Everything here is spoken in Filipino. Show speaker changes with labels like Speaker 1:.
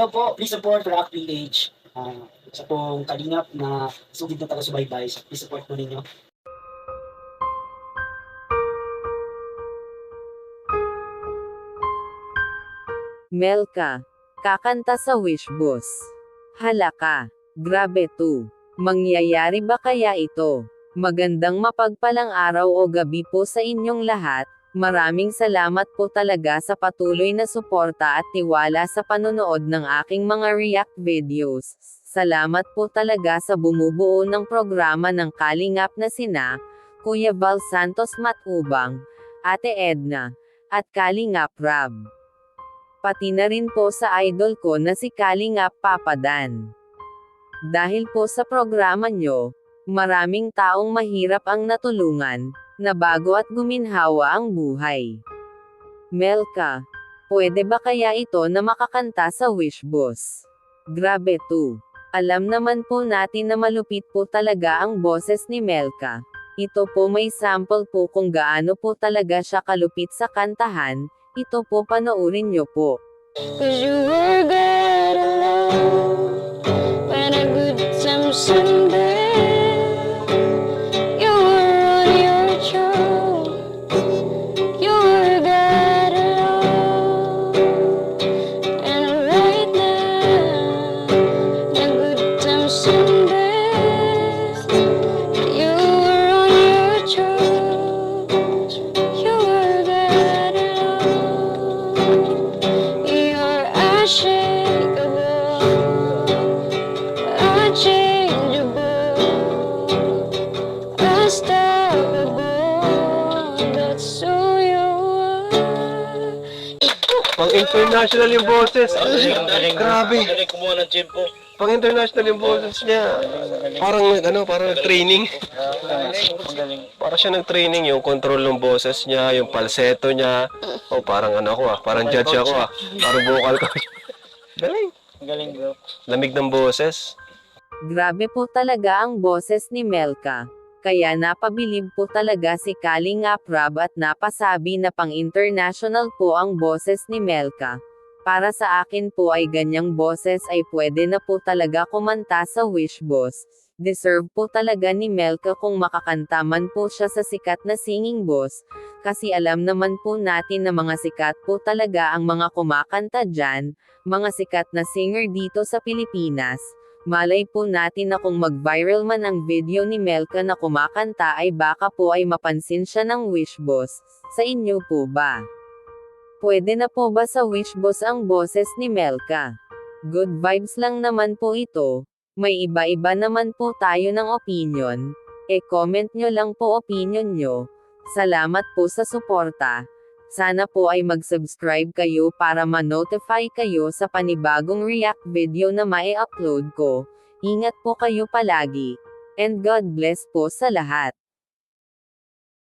Speaker 1: Hello po, please support Rock PH. Sa pong kalingap na sugid na taga-subaybay. Please support po ninyo.
Speaker 2: Melka, kakanta sa Wishboss. Hala ka, grabe to. Mangyayari ba kaya ito? Magandang mapagpalang araw o gabi po sa inyong lahat. Maraming salamat po talaga sa patuloy na suporta at tiwala sa panonood ng aking mga react videos. Salamat po talaga sa bumubuo ng programa ng Kalingap na sina, Kuya Val Santos Matubang, Ate Edna, at Kalingap Rab. Pati na rin po sa idol ko na si Kalingap Papa Dan. Dahil po sa programa nyo, maraming taong mahirap ang natulungan, na bago at guminhawa ang buhay. Melka, pwede ba kaya ito na makakanta sa Wishboss? Grabe to. Alam naman po natin na malupit po talaga ang boses ni Melka. Ito po may sample po kung gaano po talaga siya kalupit sa kantahan, ito po panoorin nyo po.
Speaker 3: Cause you were good alone when a good time someday. You were on your throne. You were God alone. And right now, the good time someday. You were on your throne. You were God alone. You're unshakable, unchangeable, unstoppable. That's who you are.
Speaker 4: Pang international yung boses. Grabe.
Speaker 5: Galing kumuha ng tempo.
Speaker 4: Pang international yung boses niya. Parang nag-training.
Speaker 5: Magaling.
Speaker 4: Para siya nag-training yung control ng boses niya, yung falsetto niya. O parang parang judge ako Parang vocal coach. Galing.
Speaker 5: Galing bro.
Speaker 4: Lamig ng boses.
Speaker 2: Grabe po talaga ang boses ni Melka. Kaya napabilib po talaga si Kalingap Rab at napasabi na pang-international po ang boses ni Melka. Para sa akin po ay ganyang boses ay pwede na po talaga kumanta sa Wishboss. Deserve po talaga ni Melka kung makakanta man po siya sa sikat na singing boss, kasi alam naman po natin na mga sikat po talaga ang mga kumakanta dyan, mga sikat na singer dito sa Pilipinas. Malay po natin na kung mag-viral man ang video ni Melka na kumakanta ay baka po ay mapansin siya ng Wishboss. Sa inyo po ba? Pwede na po ba sa Wishboss ang boses ni Melka? Good vibes lang naman po ito. May iba-iba naman po tayo ng opinion. Comment nyo lang po opinion nyo. Salamat po sa suporta. Sana po ay mag-subscribe kayo para ma-notify kayo sa panibagong react video na mai-upload ko. Ingat po kayo palagi. And God bless po sa lahat.